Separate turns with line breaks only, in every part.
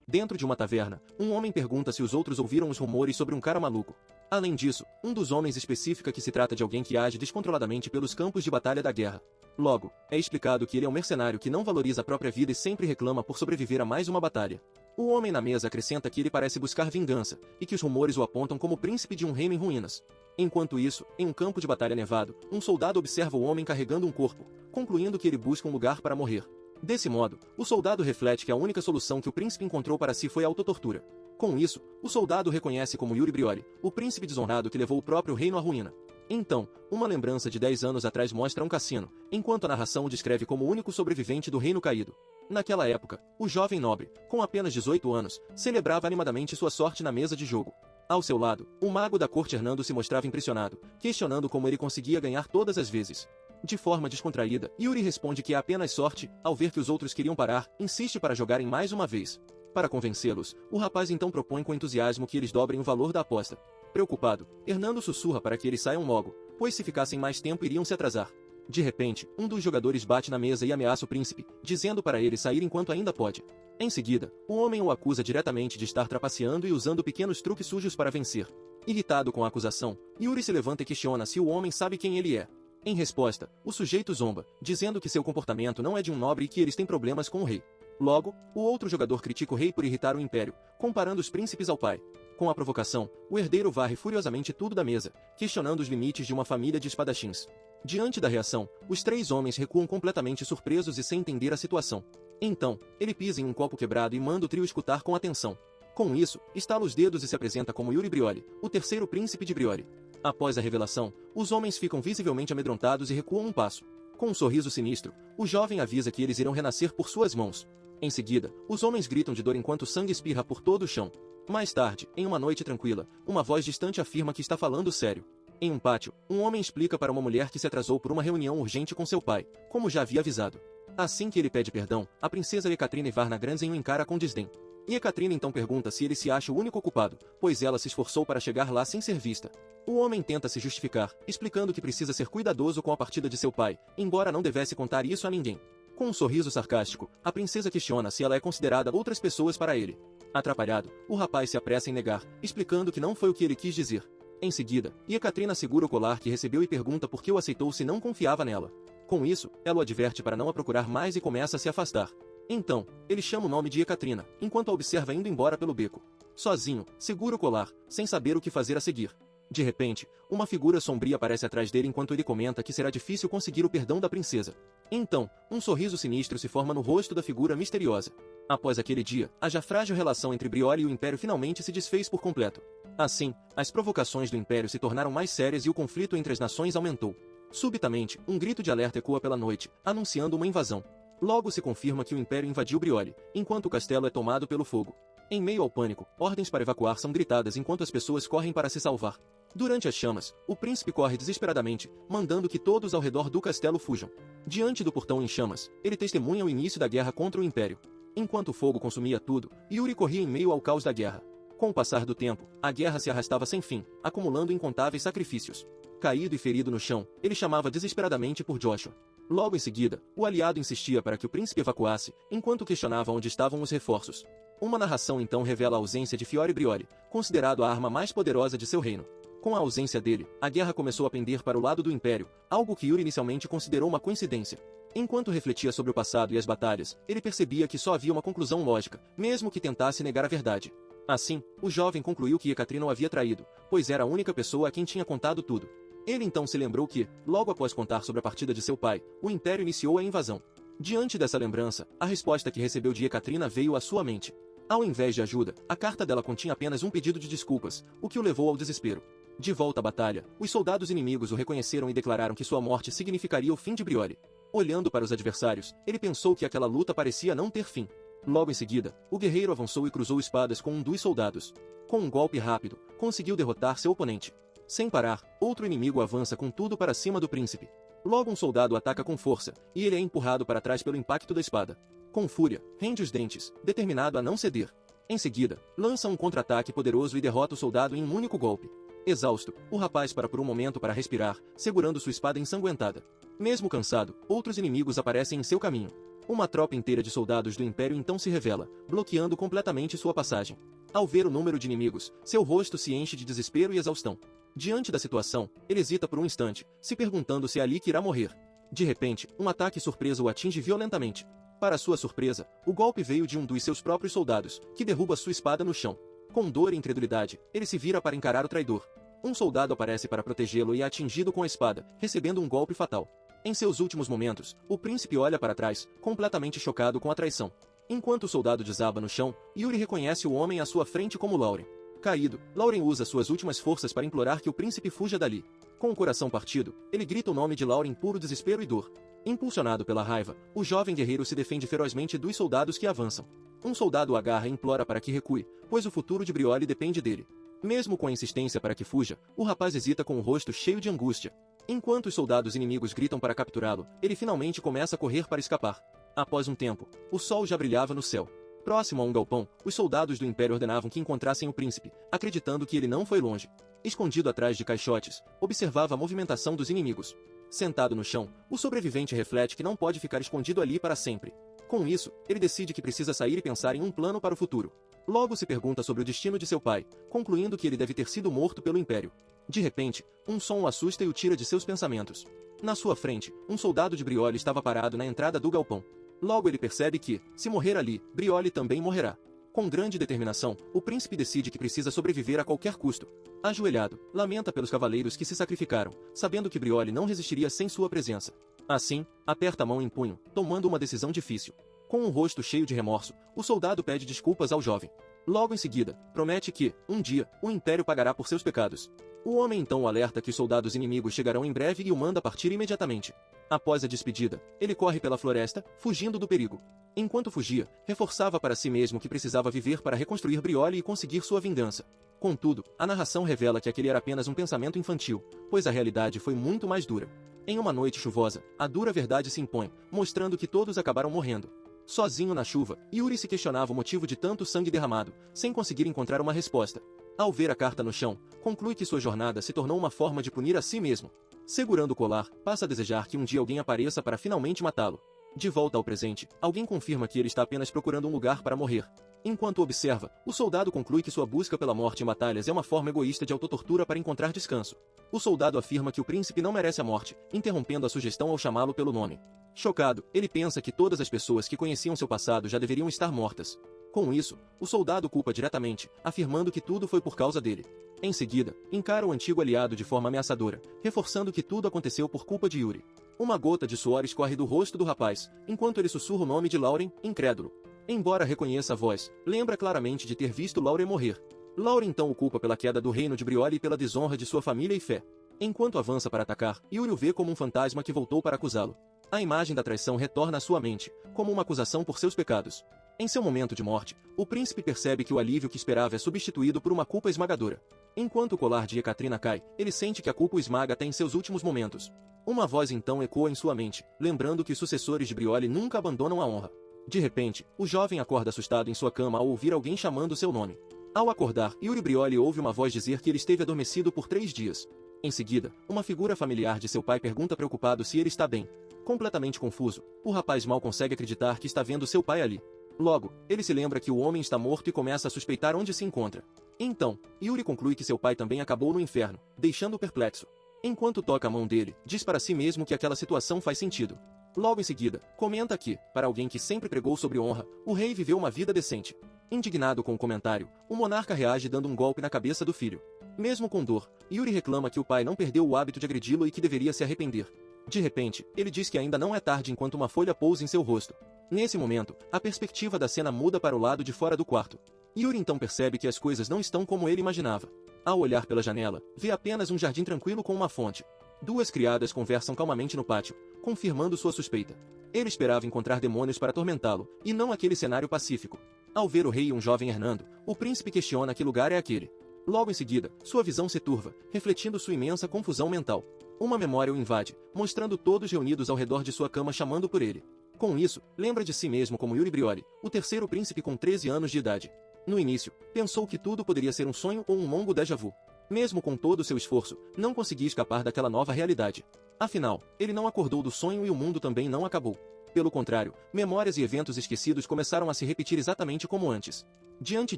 Dentro de uma taverna, um homem pergunta se os outros ouviram os rumores sobre um cara maluco. Além disso, um dos homens especifica que se trata de alguém que age descontroladamente pelos campos de batalha da guerra. Logo, é explicado que ele é um mercenário que não valoriza a própria vida e sempre reclama por sobreviver a mais uma batalha. O homem na mesa acrescenta que ele parece buscar vingança, e que os rumores o apontam como príncipe de um reino em ruínas. Enquanto isso, em um campo de batalha nevado, um soldado observa o homem carregando um corpo, concluindo que ele busca um lugar para morrer. Desse modo, o soldado reflete que a única solução que o príncipe encontrou para si foi a autotortura. Com isso, o soldado reconhece como Yuri Brioli, o príncipe desonrado que levou o próprio reino à ruína. Então, uma lembrança de 10 anos atrás mostra um cassino, enquanto a narração o descreve como o único sobrevivente do reino caído. Naquela época, o jovem nobre, com apenas 18 anos, celebrava animadamente sua sorte na mesa de jogo. Ao seu lado, o mago da corte Hernando se mostrava impressionado, questionando como ele conseguia ganhar todas as vezes. De forma descontraída, Yuri responde que é apenas sorte, ao ver que os outros queriam parar, insiste para jogarem mais uma vez. Para convencê-los, o rapaz então propõe com entusiasmo que eles dobrem o valor da aposta. Preocupado, Hernando sussurra para que eles saiam logo, pois se ficassem mais tempo iriam se atrasar. De repente, um dos jogadores bate na mesa e ameaça o príncipe, dizendo para ele sair enquanto ainda pode. Em seguida, o homem o acusa diretamente de estar trapaceando e usando pequenos truques sujos para vencer. Irritado com a acusação, Yuri se levanta e questiona se o homem sabe quem ele é. Em resposta, o sujeito zomba, dizendo que seu comportamento não é de um nobre e que eles têm problemas com o rei. Logo, o outro jogador critica o rei por irritar o império, comparando os príncipes ao pai. Com a provocação, o herdeiro varre furiosamente tudo da mesa, questionando os limites de uma família de espadachins. Diante da reação, os três homens recuam completamente surpresos e sem entender a situação. Então, ele pisa em um copo quebrado e manda o trio escutar com atenção. Com isso, estala os dedos e se apresenta como Yuri Brioli, o terceiro príncipe de Brioli. Após a revelação, os homens ficam visivelmente amedrontados e recuam um passo. Com um sorriso sinistro, o jovem avisa que eles irão renascer por suas mãos. Em seguida, os homens gritam de dor enquanto o sangue espirra por todo o chão. Mais tarde, em uma noite tranquila, uma voz distante afirma que está falando sério. Em um pátio, um homem explica para uma mulher que se atrasou por uma reunião urgente com seu pai, como já havia avisado. Assim que ele pede perdão, a princesa Ekaterina Ivarna Granzen o encara com desdém. E Ekaterina então pergunta se ele se acha o único culpado, pois ela se esforçou para chegar lá sem ser vista. O homem tenta se justificar, explicando que precisa ser cuidadoso com a partida de seu pai, embora não devesse contar isso a ninguém. Com um sorriso sarcástico, a princesa questiona se ela é considerada outras pessoas para ele. Atrapalhado, o rapaz se apressa em negar, explicando que não foi o que ele quis dizer. Em seguida, Ekaterina segura o colar que recebeu e pergunta por que o aceitou se não confiava nela. Com isso, ela o adverte para não a procurar mais e começa a se afastar. Então, ele chama o nome de Ekaterina, enquanto a observa indo embora pelo beco. Sozinho, segura o colar, sem saber o que fazer a seguir. De repente, uma figura sombria aparece atrás dele enquanto ele comenta que será difícil conseguir o perdão da princesa. Então, um sorriso sinistro se forma no rosto da figura misteriosa. Após aquele dia, a já frágil relação entre Brioli e o Império finalmente se desfez por completo. Assim, as provocações do Império se tornaram mais sérias e o conflito entre as nações aumentou. Subitamente, um grito de alerta ecoa pela noite, anunciando uma invasão. Logo se confirma que o Império invadiu Brioli, enquanto o castelo é tomado pelo fogo. Em meio ao pânico, ordens para evacuar são gritadas enquanto as pessoas correm para se salvar. Durante as chamas, o príncipe corre desesperadamente, mandando que todos ao redor do castelo fujam. Diante do portão em chamas, ele testemunha o início da guerra contra o Império. Enquanto o fogo consumia tudo, Yuri corria em meio ao caos da guerra. Com o passar do tempo, a guerra se arrastava sem fim, acumulando incontáveis sacrifícios. Caído e ferido no chão, ele chamava desesperadamente por Joshua. Logo em seguida, o aliado insistia para que o príncipe evacuasse, enquanto questionava onde estavam os reforços. Uma narração então revela a ausência de Fiore Brioli, considerado a arma mais poderosa de seu reino. Com a ausência dele, a guerra começou a pender para o lado do Império, algo que Yuri inicialmente considerou uma coincidência. Enquanto refletia sobre o passado e as batalhas, ele percebia que só havia uma conclusão lógica, mesmo que tentasse negar a verdade. Assim, o jovem concluiu que Ekaterina o havia traído, pois era a única pessoa a quem tinha contado tudo. Ele então se lembrou que, logo após contar sobre a partida de seu pai, o Império iniciou a invasão. Diante dessa lembrança, a resposta que recebeu de Ekaterina veio à sua mente. Ao invés de ajuda, a carta dela continha apenas um pedido de desculpas, o que o levou ao desespero. De volta à batalha, os soldados inimigos o reconheceram e declararam que sua morte significaria o fim de Brioli. Olhando para os adversários, ele pensou que aquela luta parecia não ter fim. Logo em seguida, o guerreiro avançou e cruzou espadas com um dos soldados. Com um golpe rápido, conseguiu derrotar seu oponente. Sem parar, outro inimigo avança com tudo para cima do príncipe. Logo um soldado ataca com força, e ele é empurrado para trás pelo impacto da espada. Com fúria, rende os dentes, determinado a não ceder. Em seguida, lança um contra-ataque poderoso e derrota o soldado em um único golpe. Exausto, o rapaz para por um momento para respirar, segurando sua espada ensanguentada. Mesmo cansado, outros inimigos aparecem em seu caminho. Uma tropa inteira de soldados do Império então se revela, bloqueando completamente sua passagem. Ao ver o número de inimigos, seu rosto se enche de desespero e exaustão. Diante da situação, ele hesita por um instante, se perguntando se é ali que irá morrer. De repente, um ataque surpresa o atinge violentamente. Para sua surpresa, o golpe veio de um dos seus próprios soldados, que derruba sua espada no chão. Com dor e incredulidade, ele se vira para encarar o traidor. Um soldado aparece para protegê-lo e é atingido com a espada, recebendo um golpe fatal. Em seus últimos momentos, o príncipe olha para trás, completamente chocado com a traição. Enquanto o soldado desaba no chão, Yuri reconhece o homem à sua frente como Lauren. Caído, Lauren usa suas últimas forças para implorar que o príncipe fuja dali. Com o coração partido, ele grita o nome de Lauren em puro desespero e dor. Impulsionado pela raiva, o jovem guerreiro se defende ferozmente dos soldados que avançam. Um soldado o agarra e implora para que recue, pois o futuro de Brioly depende dele. Mesmo com a insistência para que fuja, o rapaz hesita com o rosto cheio de angústia. Enquanto os soldados inimigos gritam para capturá-lo, ele finalmente começa a correr para escapar. Após um tempo, o sol já brilhava no céu. Próximo a um galpão, os soldados do Império ordenavam que encontrassem o príncipe, acreditando que ele não foi longe. Escondido atrás de caixotes, observava a movimentação dos inimigos. Sentado no chão, o sobrevivente reflete que não pode ficar escondido ali para sempre. Com isso, ele decide que precisa sair e pensar em um plano para o futuro. Logo se pergunta sobre o destino de seu pai, concluindo que ele deve ter sido morto pelo Império. De repente, um som o assusta e o tira de seus pensamentos. Na sua frente, um soldado de Brioly estava parado na entrada do galpão. Logo ele percebe que, se morrer ali, Brioly também morrerá. Com grande determinação, o príncipe decide que precisa sobreviver a qualquer custo. Ajoelhado, lamenta pelos cavaleiros que se sacrificaram, sabendo que Brioly não resistiria sem sua presença. Assim, aperta a mão em punho, tomando uma decisão difícil. Com um rosto cheio de remorso, o soldado pede desculpas ao jovem. Logo em seguida, promete que, um dia, o Império pagará por seus pecados. O homem então o alerta que os soldados inimigos chegarão em breve e o manda partir imediatamente. Após a despedida, ele corre pela floresta, fugindo do perigo. Enquanto fugia, reforçava para si mesmo que precisava viver para reconstruir Brioly e conseguir sua vingança. Contudo, a narração revela que aquele era apenas um pensamento infantil, pois a realidade foi muito mais dura. Em uma noite chuvosa, a dura verdade se impõe, mostrando que todos acabaram morrendo. Sozinho na chuva, Yuri se questionava o motivo de tanto sangue derramado, sem conseguir encontrar uma resposta. Ao ver a carta no chão, conclui que sua jornada se tornou uma forma de punir a si mesmo. Segurando o colar, passa a desejar que um dia alguém apareça para finalmente matá-lo. De volta ao presente, alguém confirma que ele está apenas procurando um lugar para morrer. Enquanto observa, o soldado conclui que sua busca pela morte em batalhas é uma forma egoísta de autotortura para encontrar descanso. O soldado afirma que o príncipe não merece a morte, interrompendo a sugestão ao chamá-lo pelo nome. Chocado, ele pensa que todas as pessoas que conheciam seu passado já deveriam estar mortas. Com isso, o soldado culpa diretamente, afirmando que tudo foi por causa dele. Em seguida, encara o antigo aliado de forma ameaçadora, reforçando que tudo aconteceu por culpa de Yuri. Uma gota de suor escorre do rosto do rapaz, enquanto ele sussurra o nome de Lauren, incrédulo. Embora reconheça a voz, lembra claramente de ter visto Lauren morrer. Lauren então o culpa pela queda do reino de Brioly e pela desonra de sua família e fé. Enquanto avança para atacar, Yuri o vê como um fantasma que voltou para acusá-lo. A imagem da traição retorna à sua mente, como uma acusação por seus pecados. Em seu momento de morte, o príncipe percebe que o alívio que esperava é substituído por uma culpa esmagadora. Enquanto o colar de Ekaterina cai, ele sente que a culpa o esmaga até em seus últimos momentos. Uma voz então ecoa em sua mente, lembrando que os sucessores de Brioly nunca abandonam a honra. De repente, o jovem acorda assustado em sua cama ao ouvir alguém chamando seu nome. Ao acordar, Yuri Brioly ouve uma voz dizer que ele esteve adormecido por 3 dias. Em seguida, uma figura familiar de seu pai pergunta preocupado se ele está bem. Completamente confuso, o rapaz mal consegue acreditar que está vendo seu pai ali. Logo, ele se lembra que o homem está morto e começa a suspeitar onde se encontra. Então, Yuri conclui que seu pai também acabou no inferno, deixando-o perplexo. Enquanto toca a mão dele, diz para si mesmo que aquela situação faz sentido. Logo em seguida, comenta que, para alguém que sempre pregou sobre honra, o rei viveu uma vida decente. Indignado com o comentário, o monarca reage dando um golpe na cabeça do filho. Mesmo com dor, Yuri reclama que o pai não perdeu o hábito de agredi-lo e que deveria se arrepender. De repente, ele diz que ainda não é tarde enquanto uma folha pousa em seu rosto. Nesse momento, a perspectiva da cena muda para o lado de fora do quarto. Yuri então percebe que as coisas não estão como ele imaginava. Ao olhar pela janela, vê apenas um jardim tranquilo com uma fonte. 2 criadas conversam calmamente no pátio, confirmando sua suspeita. Ele esperava encontrar demônios para atormentá-lo, e não aquele cenário pacífico. Ao ver o rei e um jovem Hernando, o príncipe questiona que lugar é aquele. Logo em seguida, sua visão se turva, refletindo sua imensa confusão mental. Uma memória o invade, mostrando todos reunidos ao redor de sua cama chamando por ele. Com isso, lembra de si mesmo como Yuri Brioly, o terceiro príncipe com 13 anos de idade. No início, pensou que tudo poderia ser um sonho ou um longo déjà vu. Mesmo com todo o seu esforço, não conseguia escapar daquela nova realidade. Afinal, ele não acordou do sonho e o mundo também não acabou. Pelo contrário, memórias e eventos esquecidos começaram a se repetir exatamente como antes. Diante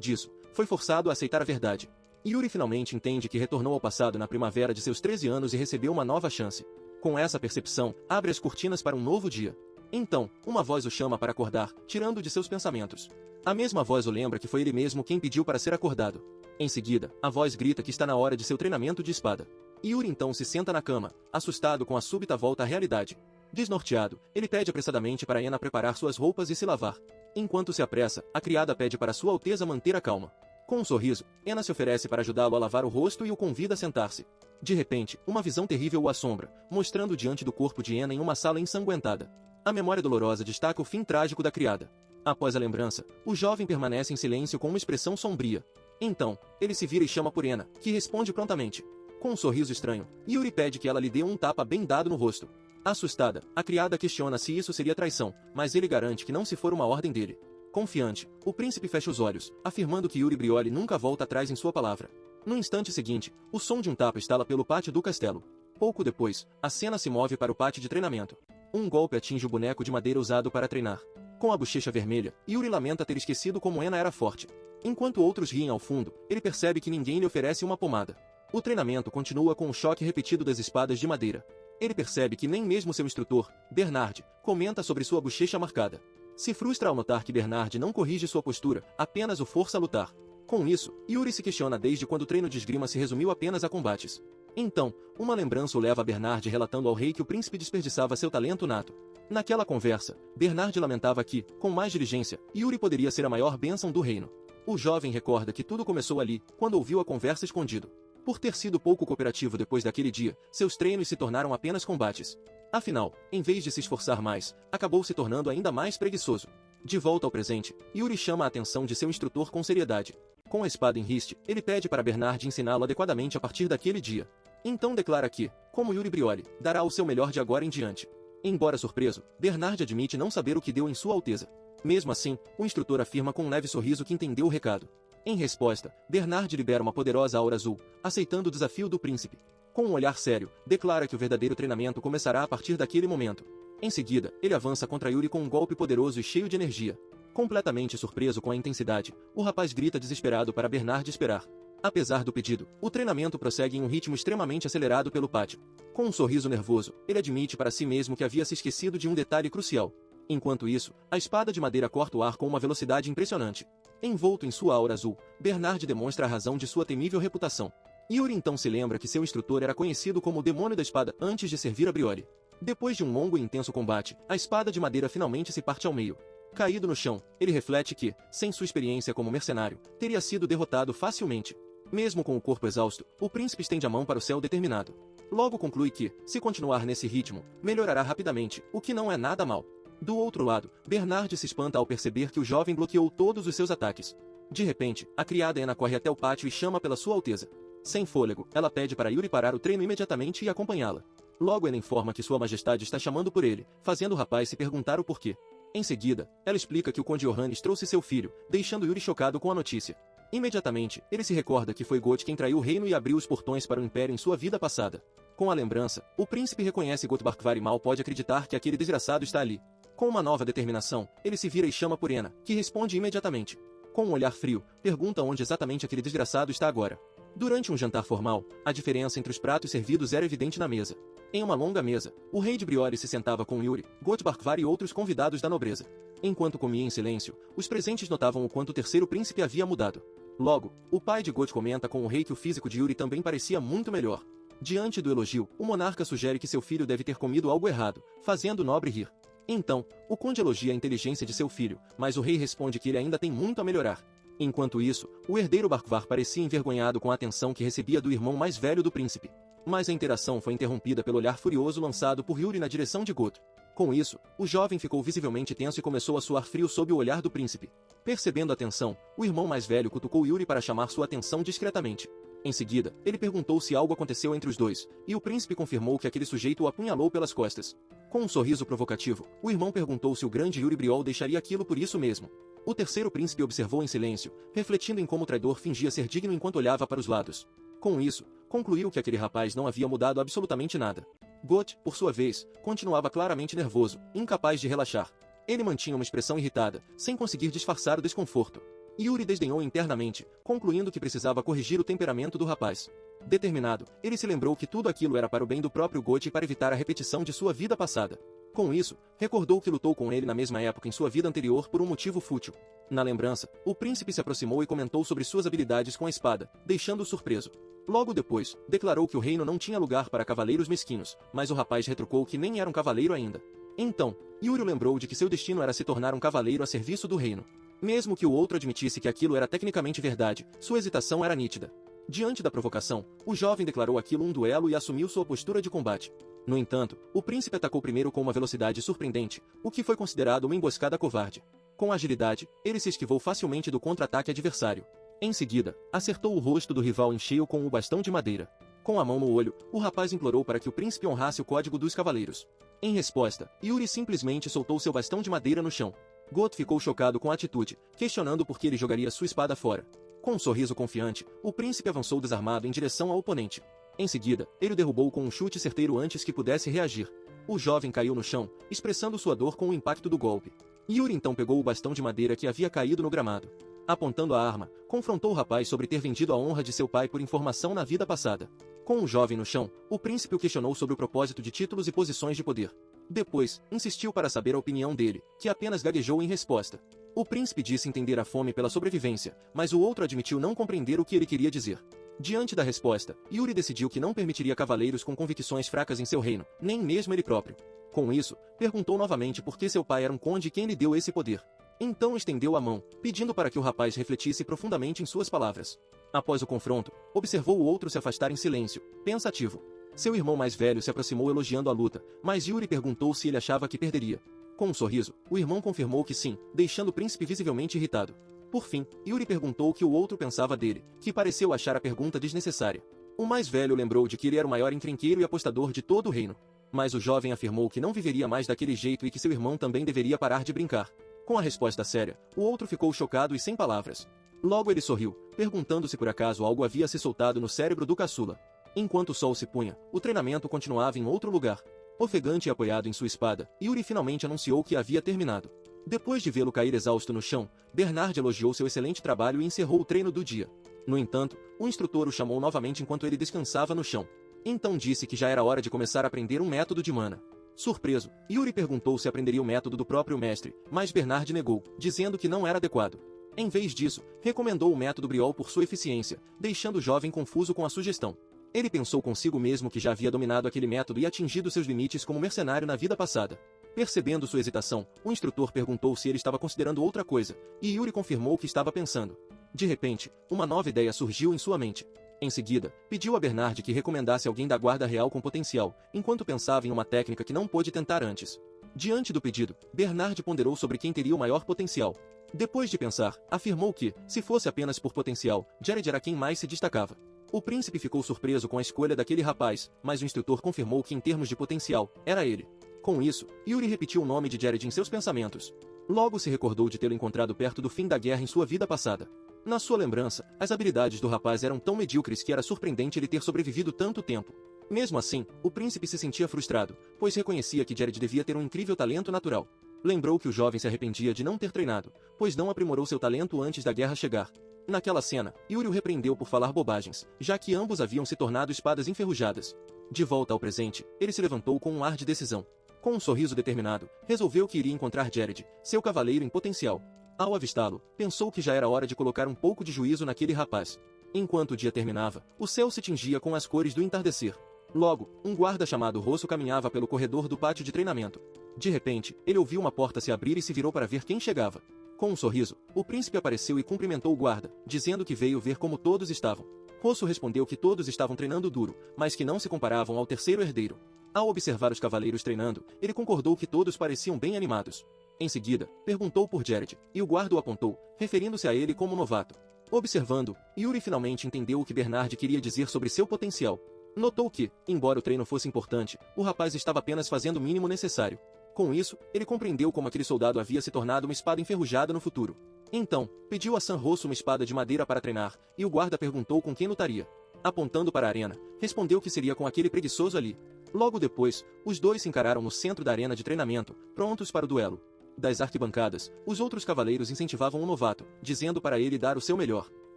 disso, foi forçado a aceitar a verdade. Yuri finalmente entende que retornou ao passado na primavera de seus 13 anos e recebeu uma nova chance. Com essa percepção, abre as cortinas para um novo dia. Então, uma voz o chama para acordar, tirando de seus pensamentos. A mesma voz o lembra que foi ele mesmo quem pediu para ser acordado. Em seguida, a voz grita que está na hora de seu treinamento de espada. Yuri então se senta na cama, assustado com a súbita volta à realidade. Desnorteado, ele pede apressadamente para Ena preparar suas roupas e se lavar. Enquanto se apressa, a criada pede para Sua Alteza manter a calma. Com um sorriso, Ena se oferece para ajudá-lo a lavar o rosto e o convida a sentar-se. De repente, uma visão terrível o assombra, mostrando diante do corpo de Ena em uma sala ensanguentada. A memória dolorosa destaca o fim trágico da criada. Após a lembrança, o jovem permanece em silêncio com uma expressão sombria. Então, ele se vira e chama por Ena, que responde prontamente. Com um sorriso estranho, Yuri pede que ela lhe dê um tapa bem dado no rosto. Assustada, a criada questiona se isso seria traição, mas ele garante que não se for uma ordem dele. Confiante, o príncipe fecha os olhos, afirmando que Yuri Brioli nunca volta atrás em sua palavra. No instante seguinte, o som de um tapa estala pelo pátio do castelo. Pouco depois, a cena se move para o pátio de treinamento. Um golpe atinge o boneco de madeira usado para treinar. Com a bochecha vermelha, Yuri lamenta ter esquecido como Ena era forte. Enquanto outros riem ao fundo, ele percebe que ninguém lhe oferece uma pomada. O treinamento continua com o choque repetido das espadas de madeira. Ele percebe que nem mesmo seu instrutor, Bernard, comenta sobre sua bochecha marcada. Se frustra ao notar que Bernard não corrige sua postura, apenas o força a lutar. Com isso, Yuri se questiona desde quando o treino de esgrima se resumiu apenas a combates. Então, uma lembrança o leva a Bernard relatando ao rei que o príncipe desperdiçava seu talento nato. Naquela conversa, Bernard lamentava que, com mais diligência, Yuri poderia ser a maior bênção do reino. O jovem recorda que tudo começou ali, quando ouviu a conversa escondido. Por ter sido pouco cooperativo depois daquele dia, seus treinos se tornaram apenas combates. Afinal, em vez de se esforçar mais, acabou se tornando ainda mais preguiçoso. De volta ao presente, Yuri chama a atenção de seu instrutor com seriedade. Com a espada em riste, ele pede para Bernard ensiná-lo adequadamente a partir daquele dia. Então declara que, como Yuri Brioli, dará o seu melhor de agora em diante. Embora surpreso, Bernard admite não saber o que deu em Sua Alteza. Mesmo assim, o instrutor afirma com um leve sorriso que entendeu o recado. Em resposta, Bernard libera uma poderosa aura azul, aceitando o desafio do príncipe. Com um olhar sério, declara que o verdadeiro treinamento começará a partir daquele momento. Em seguida, ele avança contra Yuri com um golpe poderoso e cheio de energia. Completamente surpreso com a intensidade, o rapaz grita desesperado para Bernard esperar. Apesar do pedido, o treinamento prossegue em um ritmo extremamente acelerado pelo pátio. Com um sorriso nervoso, ele admite para si mesmo que havia se esquecido de um detalhe crucial. Enquanto isso, a espada de madeira corta o ar com uma velocidade impressionante. Envolto em sua aura azul, Bernard demonstra a razão de sua temível reputação. Yuri então se lembra que seu instrutor era conhecido como o Demônio da Espada antes de servir a Brioli. Depois de um longo e intenso combate, a espada de madeira finalmente se parte ao meio. Caído no chão, ele reflete que, sem sua experiência como mercenário, teria sido derrotado facilmente. Mesmo com o corpo exausto, o príncipe estende a mão para o céu determinado. Logo conclui que, se continuar nesse ritmo, melhorará rapidamente, o que não é nada mal. Do outro lado, Bernard se espanta ao perceber que o jovem bloqueou todos os seus ataques. De repente, a criada Ena corre até o pátio e chama pela Sua Alteza. Sem fôlego, ela pede para Yuri parar o treino imediatamente e acompanhá-la. Logo ela informa que Sua Majestade está chamando por ele, fazendo o rapaz se perguntar o porquê. Em seguida, ela explica que o Conde Johannes trouxe seu filho, deixando Yuri chocado com a notícia. Imediatamente, ele se recorda que foi Goth quem traiu o reino e abriu os portões para o Império em sua vida passada. Com a lembrança, o príncipe reconhece Gottbarkvar e mal pode acreditar que aquele desgraçado está ali. Com uma nova determinação, ele se vira e chama por Ena, que responde imediatamente. Com um olhar frio, pergunta onde exatamente aquele desgraçado está agora. Durante um jantar formal, a diferença entre os pratos servidos era evidente na mesa. Em uma longa mesa, o rei de Brioli se sentava com Yuri, Gottbarkvar e outros convidados da nobreza. Enquanto comia em silêncio, os presentes notavam o quanto o terceiro príncipe havia mudado. Logo, o pai de Goth comenta com o rei que o físico de Yuri também parecia muito melhor. Diante do elogio, o monarca sugere que seu filho deve ter comido algo errado, fazendo o nobre rir. Então, o conde elogia a inteligência de seu filho, mas o rei responde que ele ainda tem muito a melhorar. Enquanto isso, o herdeiro Barkvar parecia envergonhado com a atenção que recebia do irmão mais velho do príncipe. Mas a interação foi interrompida pelo olhar furioso lançado por Yuri na direção de Goth. Com isso, o jovem ficou visivelmente tenso e começou a suar frio sob o olhar do príncipe. Percebendo a tensão, o irmão mais velho cutucou Yuri para chamar sua atenção discretamente. Em seguida, ele perguntou se algo aconteceu entre os dois, e o príncipe confirmou que aquele sujeito o apunhalou pelas costas. Com um sorriso provocativo, o irmão perguntou se o grande Yuri Briol deixaria aquilo por isso mesmo. O terceiro príncipe observou em silêncio, refletindo em como o traidor fingia ser digno enquanto olhava para os lados. Com isso, concluiu que aquele rapaz não havia mudado absolutamente nada. Goth, por sua vez, continuava claramente nervoso, incapaz de relaxar. Ele mantinha uma expressão irritada, sem conseguir disfarçar o desconforto. Yuri desdenhou internamente, concluindo que precisava corrigir o temperamento do rapaz. Determinado, ele se lembrou que tudo aquilo era para o bem do próprio Goth e para evitar a repetição de sua vida passada. Com isso, recordou que lutou com ele na mesma época em sua vida anterior por um motivo fútil. Na lembrança, o príncipe se aproximou e comentou sobre suas habilidades com a espada, deixando-o surpreso. Logo depois, declarou que o reino não tinha lugar para cavaleiros mesquinhos, mas o rapaz retrucou que nem era um cavaleiro ainda. Então, Yuri lembrou de que seu destino era se tornar um cavaleiro a serviço do reino. Mesmo que o outro admitisse que aquilo era tecnicamente verdade, sua hesitação era nítida. Diante da provocação, o jovem declarou aquilo um duelo e assumiu sua postura de combate. No entanto, o príncipe atacou primeiro com uma velocidade surpreendente, o que foi considerado uma emboscada covarde. Com agilidade, ele se esquivou facilmente do contra-ataque adversário. Em seguida, acertou o rosto do rival em cheio com o bastão de madeira. Com a mão no olho, o rapaz implorou para que o príncipe honrasse o código dos cavaleiros. Em resposta, Yuri simplesmente soltou seu bastão de madeira no chão. Goth ficou chocado com a atitude, questionando por que ele jogaria sua espada fora. Com um sorriso confiante, o príncipe avançou desarmado em direção ao oponente. Em seguida, ele o derrubou com um chute certeiro antes que pudesse reagir. O jovem caiu no chão, expressando sua dor com o impacto do golpe. Yuri então pegou o bastão de madeira que havia caído no gramado. Apontando a arma, confrontou o rapaz sobre ter vendido a honra de seu pai por informação na vida passada. Com o jovem no chão, o príncipe o questionou sobre o propósito de títulos e posições de poder. Depois, insistiu para saber a opinião dele, que apenas gaguejou em resposta. O príncipe disse entender a fome pela sobrevivência, mas o outro admitiu não compreender o que ele queria dizer. Diante da resposta, Yuri decidiu que não permitiria cavaleiros com convicções fracas em seu reino, nem mesmo ele próprio. Com isso, perguntou novamente por que seu pai era um conde e quem lhe deu esse poder. Então estendeu a mão, pedindo para que o rapaz refletisse profundamente em suas palavras. Após o confronto, observou o outro se afastar em silêncio, pensativo. Seu irmão mais velho se aproximou elogiando a luta, mas Yuri perguntou se ele achava que perderia. Com um sorriso, o irmão confirmou que sim, deixando o príncipe visivelmente irritado. Por fim, Yuri perguntou o que o outro pensava dele, que pareceu achar a pergunta desnecessária. O mais velho lembrou de que ele era o maior encrenqueiro e apostador de todo o reino. Mas o jovem afirmou que não viveria mais daquele jeito e que seu irmão também deveria parar de brincar. Com a resposta séria, o outro ficou chocado e sem palavras. Logo ele sorriu, perguntando se por acaso algo havia se soltado no cérebro do caçula. Enquanto o sol se punha, o treinamento continuava em outro lugar. Ofegante e apoiado em sua espada, Yuri finalmente anunciou que havia terminado. Depois de vê-lo cair exausto no chão, Bernard elogiou seu excelente trabalho e encerrou o treino do dia. No entanto, o instrutor o chamou novamente enquanto ele descansava no chão. Então disse que já era hora de começar a aprender um método de mana. Surpreso, Yuri perguntou se aprenderia o método do próprio mestre, mas Bernard negou, dizendo que não era adequado. Em vez disso, recomendou o método Briol por sua eficiência, deixando o jovem confuso com a sugestão. Ele pensou consigo mesmo que já havia dominado aquele método e atingido seus limites como mercenário na vida passada. Percebendo sua hesitação, o instrutor perguntou se ele estava considerando outra coisa, e Yuri confirmou que estava pensando. De repente, uma nova ideia surgiu em sua mente. Em seguida, pediu a Bernard que recomendasse alguém da guarda real com potencial, enquanto pensava em uma técnica que não pôde tentar antes. Diante do pedido, Bernard ponderou sobre quem teria o maior potencial. Depois de pensar, afirmou que, se fosse apenas por potencial, Jared era quem mais se destacava. O príncipe ficou surpreso com a escolha daquele rapaz, mas o instrutor confirmou que em termos de potencial, era ele. Com isso, Yuri repetiu o nome de Jared em seus pensamentos. Logo se recordou de tê-lo encontrado perto do fim da guerra em sua vida passada. Na sua lembrança, as habilidades do rapaz eram tão medíocres que era surpreendente ele ter sobrevivido tanto tempo. Mesmo assim, o príncipe se sentia frustrado, pois reconhecia que Jared devia ter um incrível talento natural. Lembrou que o jovem se arrependia de não ter treinado, pois não aprimorou seu talento antes da guerra chegar. Naquela cena, Yuri o repreendeu por falar bobagens, já que ambos haviam se tornado espadas enferrujadas. De volta ao presente, ele se levantou com um ar de decisão. Com um sorriso determinado, resolveu que iria encontrar Jared, seu cavaleiro em potencial. Ao avistá-lo, pensou que já era hora de colocar um pouco de juízo naquele rapaz. Enquanto o dia terminava, o céu se tingia com as cores do entardecer. Logo, um guarda chamado Rosso caminhava pelo corredor do pátio de treinamento. De repente, ele ouviu uma porta se abrir e se virou para ver quem chegava. Com um sorriso, o príncipe apareceu e cumprimentou o guarda, dizendo que veio ver como todos estavam. Rosso respondeu que todos estavam treinando duro, mas que não se comparavam ao terceiro herdeiro. Ao observar os cavaleiros treinando, ele concordou que todos pareciam bem animados. Em seguida, perguntou por Jared, e o guarda o apontou, referindo-se a ele como novato. Observando, Yuri finalmente entendeu o que Bernard queria dizer sobre seu potencial. Notou que, embora o treino fosse importante, o rapaz estava apenas fazendo o mínimo necessário. Com isso, ele compreendeu como aquele soldado havia se tornado uma espada enferrujada no futuro. Então, pediu a San Rosso uma espada de madeira para treinar, e o guarda perguntou com quem lutaria. Apontando para a arena, respondeu que seria com aquele preguiçoso ali. Logo depois, os dois se encararam no centro da arena de treinamento, prontos para o duelo. Das arquibancadas, os outros cavaleiros incentivavam o novato, dizendo para ele dar o seu melhor.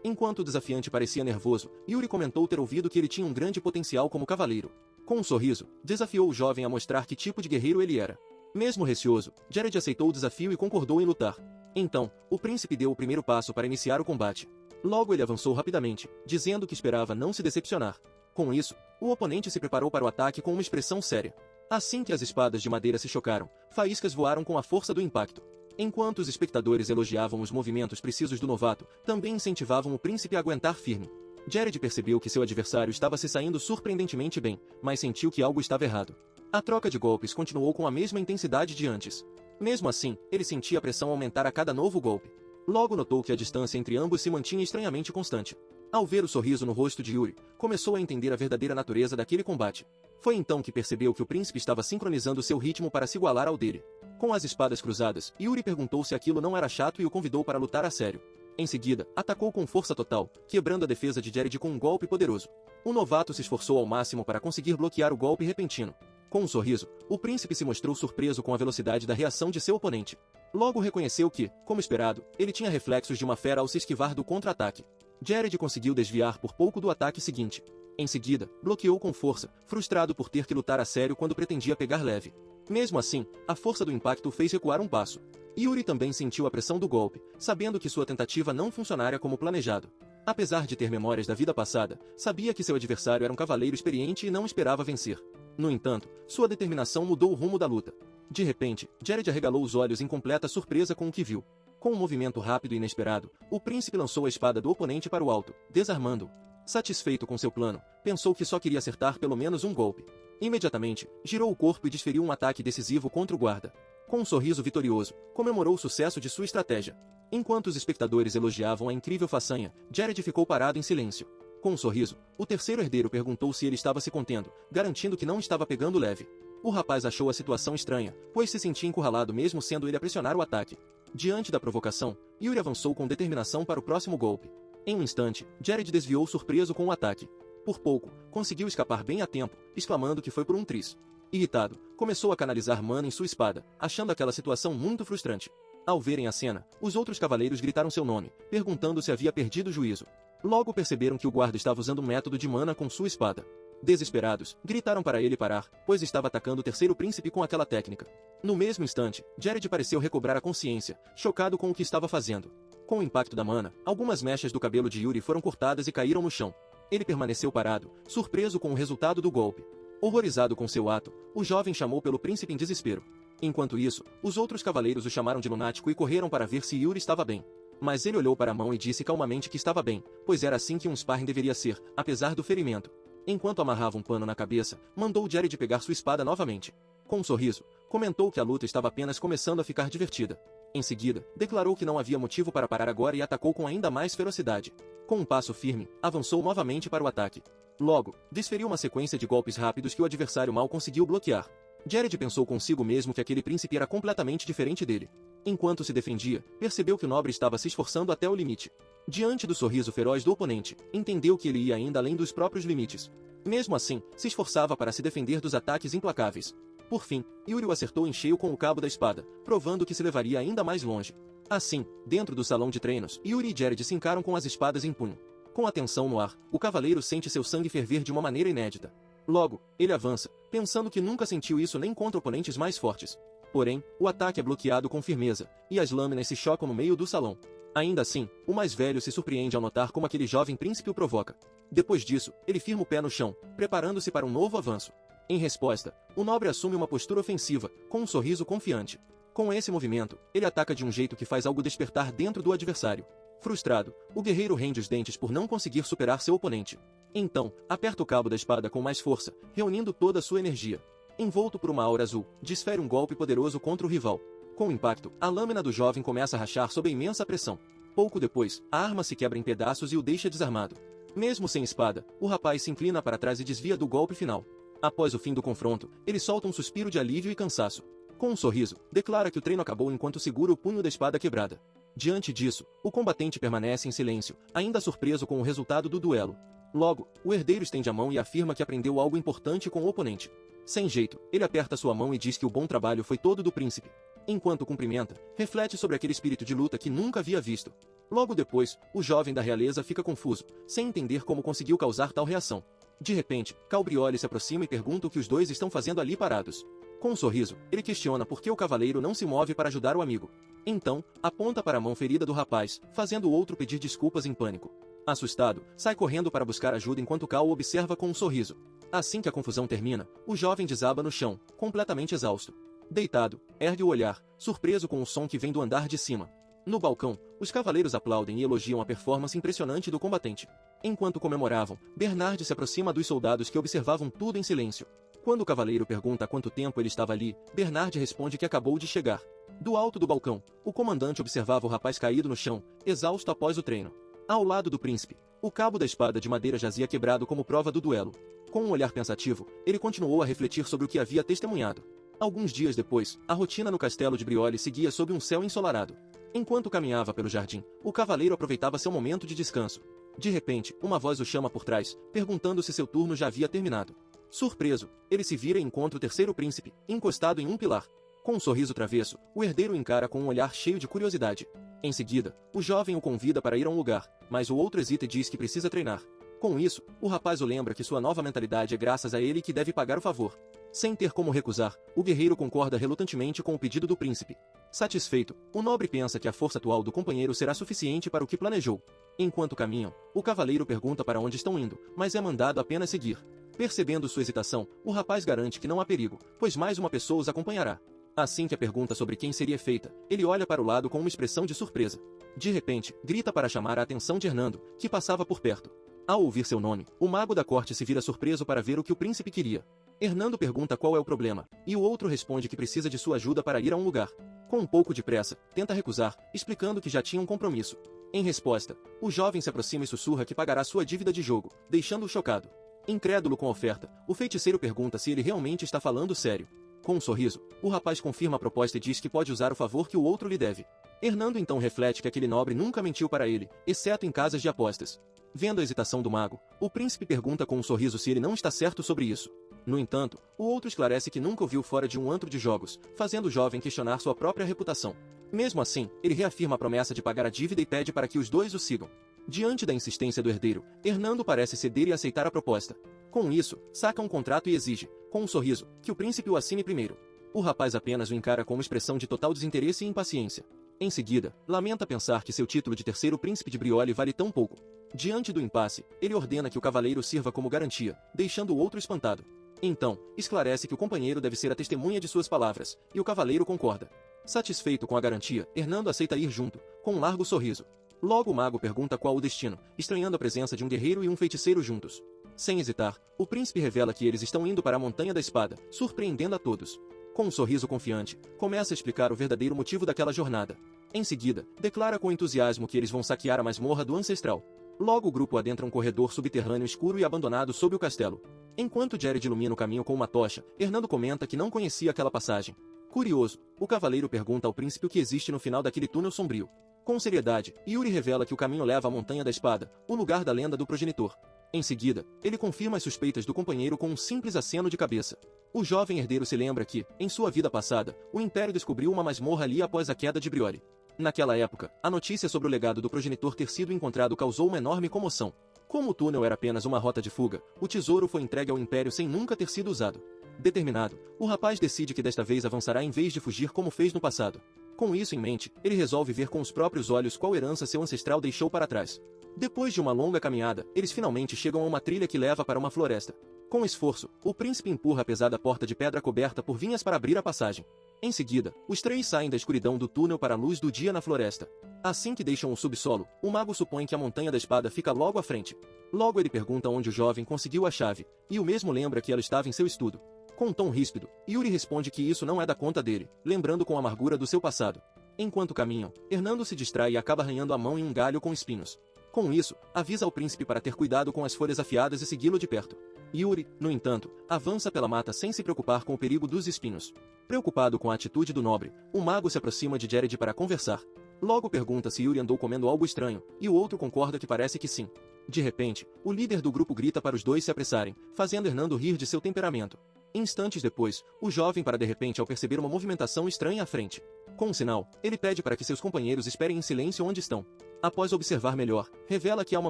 Enquanto o desafiante parecia nervoso, Yuri comentou ter ouvido que ele tinha um grande potencial como cavaleiro. Com um sorriso, desafiou o jovem a mostrar que tipo de guerreiro ele era. Mesmo receoso, Jared aceitou o desafio e concordou em lutar. Então, o príncipe deu o primeiro passo para iniciar o combate. Logo ele avançou rapidamente, dizendo que esperava não se decepcionar. Com isso, o oponente se preparou para o ataque com uma expressão séria. Assim que as espadas de madeira se chocaram, faíscas voaram com a força do impacto. Enquanto os espectadores elogiavam os movimentos precisos do novato, também incentivavam o príncipe a aguentar firme. Jared percebeu que seu adversário estava se saindo surpreendentemente bem, mas sentiu que algo estava errado. A troca de golpes continuou com a mesma intensidade de antes. Mesmo assim, ele sentia a pressão aumentar a cada novo golpe. Logo notou que a distância entre ambos se mantinha estranhamente constante. Ao ver o sorriso no rosto de Yuri, começou a entender a verdadeira natureza daquele combate. Foi então que percebeu que o príncipe estava sincronizando seu ritmo para se igualar ao dele. Com as espadas cruzadas, Yuri perguntou se aquilo não era chato e o convidou para lutar a sério. Em seguida, atacou com força total, quebrando a defesa de Jared com um golpe poderoso. O novato se esforçou ao máximo para conseguir bloquear o golpe repentino. Com um sorriso, o príncipe se mostrou surpreso com a velocidade da reação de seu oponente. Logo reconheceu que, como esperado, ele tinha reflexos de uma fera ao se esquivar do contra-ataque. Jared conseguiu desviar por pouco do ataque seguinte. Em seguida, bloqueou com força, frustrado por ter que lutar a sério quando pretendia pegar leve. Mesmo assim, a força do impacto o fez recuar um passo. Yuri também sentiu a pressão do golpe, sabendo que sua tentativa não funcionaria como planejado. Apesar de ter memórias da vida passada, sabia que seu adversário era um cavaleiro experiente e não esperava vencer. No entanto, sua determinação mudou o rumo da luta. De repente, Jared arregalou os olhos em completa surpresa com o que viu. Com um movimento rápido e inesperado, o príncipe lançou a espada do oponente para o alto, desarmando-o. Satisfeito com seu plano, pensou que só queria acertar pelo menos um golpe. Imediatamente, girou o corpo e desferiu um ataque decisivo contra o guarda. Com um sorriso vitorioso, comemorou o sucesso de sua estratégia. Enquanto os espectadores elogiavam a incrível façanha, Jared ficou parado em silêncio. Com um sorriso, o terceiro herdeiro perguntou se ele estava se contendo, garantindo que não estava pegando leve. O rapaz achou a situação estranha, pois se sentia encurralado mesmo sendo ele a pressionar o ataque. Diante da provocação, Yuri avançou com determinação para o próximo golpe. Em um instante, Jared desviou surpreso com o ataque. Por pouco, conseguiu escapar bem a tempo, exclamando que foi por um tris. Irritado, começou a canalizar mana em sua espada, achando aquela situação muito frustrante. Ao verem a cena, os outros cavaleiros gritaram seu nome, perguntando se havia perdido o juízo. Logo perceberam que o guarda estava usando um método de mana com sua espada. Desesperados, gritaram para ele parar, pois estava atacando o terceiro príncipe com aquela técnica. No mesmo instante, Jared pareceu recobrar a consciência, chocado com o que estava fazendo. Com o impacto da mana, algumas mechas do cabelo de Yuri foram cortadas e caíram no chão. Ele permaneceu parado, surpreso com o resultado do golpe. Horrorizado com seu ato, o jovem chamou pelo príncipe em desespero. Enquanto isso, os outros cavaleiros o chamaram de lunático e correram para ver se Yuri estava bem. Mas ele olhou para a mão e disse calmamente que estava bem, pois era assim que um sparring deveria ser, apesar do ferimento. Enquanto amarrava um pano na cabeça, mandou Jared pegar sua espada novamente. Com um sorriso, comentou que a luta estava apenas começando a ficar divertida. Em seguida, declarou que não havia motivo para parar agora e atacou com ainda mais ferocidade. Com um passo firme, avançou novamente para o ataque. Logo, desferiu uma sequência de golpes rápidos que o adversário mal conseguiu bloquear. Jared pensou consigo mesmo que aquele príncipe era completamente diferente dele. Enquanto se defendia, percebeu que o nobre estava se esforçando até o limite. Diante do sorriso feroz do oponente, entendeu que ele ia ainda além dos próprios limites. Mesmo assim, se esforçava para se defender dos ataques implacáveis. Por fim, Yuri o acertou em cheio com o cabo da espada, provando que se levaria ainda mais longe. Assim, dentro do salão de treinos, Yuri e Jared se encaram com as espadas em punho. Com a tensão no ar, o cavaleiro sente seu sangue ferver de uma maneira inédita. Logo, ele avança, pensando que nunca sentiu isso nem contra oponentes mais fortes. Porém, o ataque é bloqueado com firmeza, e as lâminas se chocam no meio do salão. Ainda assim, o mais velho se surpreende ao notar como aquele jovem príncipe o provoca. Depois disso, ele firma o pé no chão, preparando-se para um novo avanço. Em resposta, o nobre assume uma postura ofensiva, com um sorriso confiante. Com esse movimento, ele ataca de um jeito que faz algo despertar dentro do adversário. Frustrado, o guerreiro rende os dentes por não conseguir superar seu oponente. Então, aperta o cabo da espada com mais força, reunindo toda a sua energia. Envolto por uma aura azul, desfere um golpe poderoso contra o rival. Com o impacto, a lâmina do jovem começa a rachar sob a imensa pressão. Pouco depois, a arma se quebra em pedaços e o deixa desarmado. Mesmo sem espada, o rapaz se inclina para trás e desvia do golpe final. Após o fim do confronto, ele solta um suspiro de alívio e cansaço. Com um sorriso, declara que o treino acabou enquanto segura o punho da espada quebrada. Diante disso, o combatente permanece em silêncio, ainda surpreso com o resultado do duelo. Logo, o herdeiro estende a mão e afirma que aprendeu algo importante com o oponente. Sem jeito, ele aperta sua mão e diz que o bom trabalho foi todo do príncipe. Enquanto cumprimenta, reflete sobre aquele espírito de luta que nunca havia visto. Logo depois, o jovem da realeza fica confuso, sem entender como conseguiu causar tal reação. De repente, Calbrioli se aproxima e pergunta o que os dois estão fazendo ali parados. Com um sorriso, ele questiona por que o cavaleiro não se move para ajudar o amigo. Então, aponta para a mão ferida do rapaz, fazendo o outro pedir desculpas em pânico. Assustado, sai correndo para buscar ajuda enquanto Cal o observa com um sorriso. Assim que a confusão termina, o jovem desaba no chão, completamente exausto. Deitado, ergue o olhar, surpreso com o som que vem do andar de cima. No balcão, os cavaleiros aplaudem e elogiam a performance impressionante do combatente. Enquanto comemoravam, Bernard se aproxima dos soldados que observavam tudo em silêncio. Quando o cavaleiro pergunta há quanto tempo ele estava ali, Bernard responde que acabou de chegar. Do alto do balcão, o comandante observava o rapaz caído no chão, exausto após o treino. Ao lado do príncipe, o cabo da espada de madeira jazia quebrado como prova do duelo. Com um olhar pensativo, ele continuou a refletir sobre o que havia testemunhado. Alguns dias depois, a rotina no castelo de Briole seguia sob um céu ensolarado. Enquanto caminhava pelo jardim, o cavaleiro aproveitava seu momento de descanso. De repente, uma voz o chama por trás, perguntando se seu turno já havia terminado. Surpreso, ele se vira e encontra o terceiro príncipe, encostado em um pilar. Com um sorriso travesso, o herdeiro o encara com um olhar cheio de curiosidade. Em seguida, o jovem o convida para ir a um lugar, mas o outro hesita e diz que precisa treinar. Com isso, o rapaz o lembra que sua nova mentalidade é graças a ele que deve pagar o favor. Sem ter como recusar, o guerreiro concorda relutantemente com o pedido do príncipe. Satisfeito, o nobre pensa que a força atual do companheiro será suficiente para o que planejou. Enquanto caminham, o cavaleiro pergunta para onde estão indo, mas é mandado apenas seguir. Percebendo sua hesitação, o rapaz garante que não há perigo, pois mais uma pessoa os acompanhará. Assim que a pergunta sobre quem seria feita, ele olha para o lado com uma expressão de surpresa. De repente, grita para chamar a atenção de Hernando, que passava por perto. Ao ouvir seu nome, o mago da corte se vira surpreso para ver o que o príncipe queria. Hernando pergunta qual é o problema, e o outro responde que precisa de sua ajuda para ir a um lugar. Com um pouco de pressa, tenta recusar, explicando que já tinha um compromisso. Em resposta, o jovem se aproxima e sussurra que pagará sua dívida de jogo, deixando-o chocado. Incrédulo com a oferta, o feiticeiro pergunta se ele realmente está falando sério. Com um sorriso, o rapaz confirma a proposta e diz que pode usar o favor que o outro lhe deve. Hernando então reflete que aquele nobre nunca mentiu para ele, exceto em casas de apostas. Vendo a hesitação do mago, o príncipe pergunta com um sorriso se ele não está certo sobre isso. No entanto, o outro esclarece que nunca o viu fora de um antro de jogos, fazendo o jovem questionar sua própria reputação. Mesmo assim, ele reafirma a promessa de pagar a dívida e pede para que os dois o sigam. Diante da insistência do herdeiro, Hernando parece ceder e aceitar a proposta. Com isso, saca um contrato e exige, com um sorriso, que o príncipe o assine primeiro. O rapaz apenas o encara com uma expressão de total desinteresse e impaciência. Em seguida, lamenta pensar que seu título de terceiro príncipe de Briole vale tão pouco. Diante do impasse, ele ordena que o cavaleiro sirva como garantia, deixando o outro espantado. Então, esclarece que o companheiro deve ser a testemunha de suas palavras, e o cavaleiro concorda. Satisfeito com a garantia, Hernando aceita ir junto, com um largo sorriso. Logo o mago pergunta qual o destino, estranhando a presença de um guerreiro e um feiticeiro juntos. Sem hesitar, o príncipe revela que eles estão indo para a Montanha da Espada, surpreendendo a todos. Com um sorriso confiante, começa a explicar o verdadeiro motivo daquela jornada. Em seguida, declara com entusiasmo que eles vão saquear a masmorra do Ancestral. Logo o grupo adentra um corredor subterrâneo escuro e abandonado sob o castelo. Enquanto Jared ilumina o caminho com uma tocha, Hernando comenta que não conhecia aquela passagem. Curioso, o cavaleiro pergunta ao príncipe o que existe no final daquele túnel sombrio. Com seriedade, Yuri revela que o caminho leva à Montanha da Espada, o lugar da lenda do progenitor. Em seguida, ele confirma as suspeitas do companheiro com um simples aceno de cabeça. O jovem herdeiro se lembra que, em sua vida passada, o Império descobriu uma masmorra ali após a queda de Briole. Naquela época, a notícia sobre o legado do progenitor ter sido encontrado causou uma enorme comoção. Como o túnel era apenas uma rota de fuga, o tesouro foi entregue ao Império sem nunca ter sido usado. Determinado, o rapaz decide que desta vez avançará em vez de fugir como fez no passado. Com isso em mente, ele resolve ver com os próprios olhos qual herança seu ancestral deixou para trás. Depois de uma longa caminhada, eles finalmente chegam a uma trilha que leva para uma floresta. Com esforço, o príncipe empurra a pesada porta de pedra coberta por vinhas para abrir a passagem. Em seguida, os três saem da escuridão do túnel para a luz do dia na floresta. Assim que deixam o subsolo, o mago supõe que a Montanha da Espada fica logo à frente. Logo ele pergunta onde o jovem conseguiu a chave, e o mesmo lembra que ela estava em seu estudo. Com um tom ríspido, Yuri responde que isso não é da conta dele, lembrando com amargura do seu passado. Enquanto caminham, Hernando se distrai e acaba arranhando a mão em um galho com espinhos. Com isso, avisa ao príncipe para ter cuidado com as folhas afiadas e segui-lo de perto. Yuri, no entanto, avança pela mata sem se preocupar com o perigo dos espinhos. Preocupado com a atitude do nobre, o mago se aproxima de Jared para conversar. Logo pergunta se Yuri andou comendo algo estranho, e o outro concorda que parece que sim. De repente, o líder do grupo grita para os dois se apressarem, fazendo Hernando rir de seu temperamento. Instantes depois, o jovem para de repente ao perceber uma movimentação estranha à frente. Com um sinal, ele pede para que seus companheiros esperem em silêncio onde estão. Após observar melhor, revela que há uma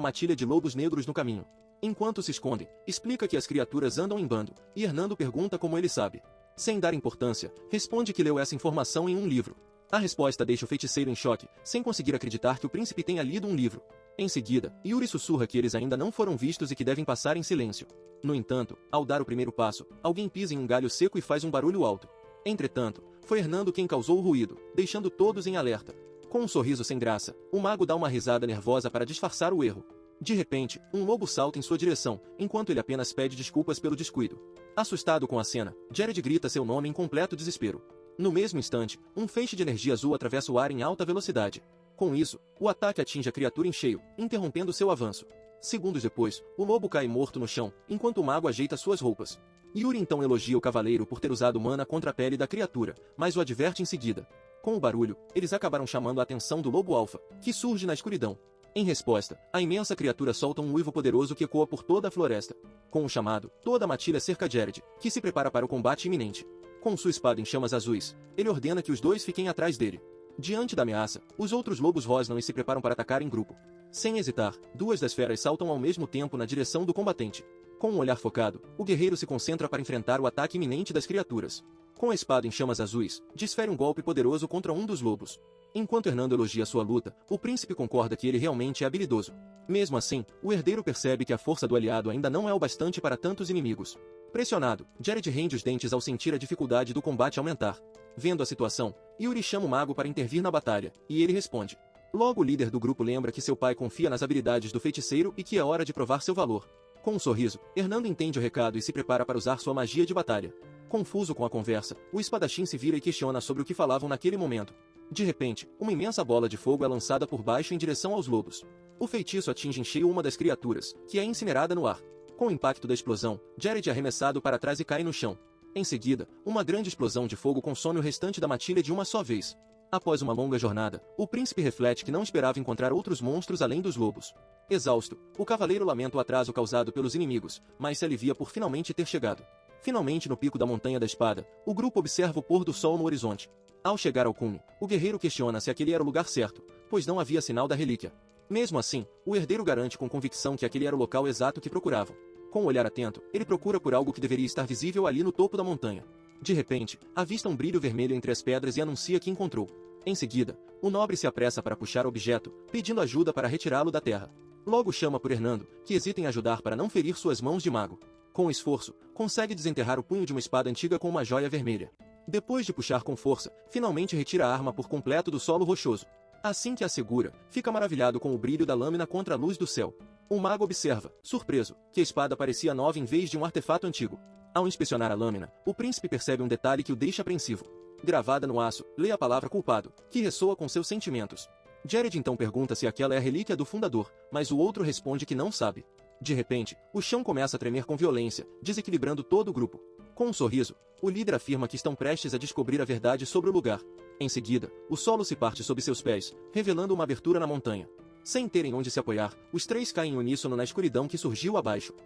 matilha de lobos negros no caminho. Enquanto se escondem, explica que as criaturas andam em bando, e Hernando pergunta como ele sabe. Sem dar importância, responde que leu essa informação em um livro. A resposta deixa o feiticeiro em choque, sem conseguir acreditar que o príncipe tenha lido um livro. Em seguida, Yuri sussurra que eles ainda não foram vistos e que devem passar em silêncio. No entanto, ao dar o primeiro passo, alguém pisa em um galho seco e faz um barulho alto. Entretanto, foi Hernando quem causou o ruído, deixando todos em alerta. Com um sorriso sem graça, o mago dá uma risada nervosa para disfarçar o erro. De repente, um lobo salta em sua direção, enquanto ele apenas pede desculpas pelo descuido. Assustado com a cena, Jared grita seu nome em completo desespero. No mesmo instante, um feixe de energia azul atravessa o ar em alta velocidade. Com isso, o ataque atinge a criatura em cheio, interrompendo seu avanço. Segundos depois, o lobo cai morto no chão, enquanto o mago ajeita suas roupas. Yuri então elogia o cavaleiro por ter usado mana contra a pele da criatura, mas o adverte em seguida. Com o barulho, eles acabaram chamando a atenção do lobo alfa, que surge na escuridão. Em resposta, a imensa criatura solta um uivo poderoso que ecoa por toda a floresta. Com o chamado, toda a matilha cerca Jared, que se prepara para o combate iminente. Com sua espada em chamas azuis, ele ordena que os dois fiquem atrás dele. Diante da ameaça, os outros lobos rosnam e se preparam para atacar em grupo. Sem hesitar, duas das feras saltam ao mesmo tempo na direção do combatente. Com um olhar focado, o guerreiro se concentra para enfrentar o ataque iminente das criaturas. Com a espada em chamas azuis, desfere um golpe poderoso contra um dos lobos. Enquanto Hernando elogia sua luta, o príncipe concorda que ele realmente é habilidoso. Mesmo assim, o herdeiro percebe que a força do aliado ainda não é o bastante para tantos inimigos. Pressionado, Jared rende os dentes ao sentir a dificuldade do combate aumentar. Vendo a situação, Yuri chama o mago para intervir na batalha, e ele responde. Logo o líder do grupo lembra que seu pai confia nas habilidades do feiticeiro e que é hora de provar seu valor. Com um sorriso, Hernando entende o recado e se prepara para usar sua magia de batalha. Confuso com a conversa, o espadachim se vira e questiona sobre o que falavam naquele momento. De repente, uma imensa bola de fogo é lançada por baixo em direção aos lobos. O feitiço atinge em cheio uma das criaturas, que é incinerada no ar. Com o impacto da explosão, Jared é arremessado para trás e cai no chão. Em seguida, uma grande explosão de fogo consome o restante da matilha de uma só vez. Após uma longa jornada, o príncipe reflete que não esperava encontrar outros monstros além dos lobos. Exausto, o cavaleiro lamenta o atraso causado pelos inimigos, mas se alivia por finalmente ter chegado. Finalmente no pico da Montanha da Espada, o grupo observa o pôr do sol no horizonte. Ao chegar ao cume, o guerreiro questiona se aquele era o lugar certo, pois não havia sinal da relíquia. Mesmo assim, o herdeiro garante com convicção que aquele era o local exato que procuravam. Com um olhar atento, ele procura por algo que deveria estar visível ali no topo da montanha. De repente, avista um brilho vermelho entre as pedras e anuncia que encontrou. Em seguida, o nobre se apressa para puxar o objeto, pedindo ajuda para retirá-lo da terra. Logo chama por Hernando, que hesita em ajudar para não ferir suas mãos de mago. Com esforço, consegue desenterrar o punho de uma espada antiga com uma joia vermelha. Depois de puxar com força, finalmente retira a arma por completo do solo rochoso. Assim que a segura, fica maravilhado com o brilho da lâmina contra a luz do céu. O mago observa, surpreso, que a espada parecia nova em vez de um artefato antigo. Ao inspecionar a lâmina, o príncipe percebe um detalhe que o deixa apreensivo. Gravada no aço, lê a palavra culpado, que ressoa com seus sentimentos. Jared então pergunta se aquela é a relíquia do fundador, mas o outro responde que não sabe. De repente, o chão começa a tremer com violência, desequilibrando todo o grupo. Com um sorriso, o líder afirma que estão prestes a descobrir a verdade sobre o lugar. Em seguida, o solo se parte sob seus pés, revelando uma abertura na montanha. Sem terem onde se apoiar, os três caem em uníssono na escuridão que surgiu abaixo.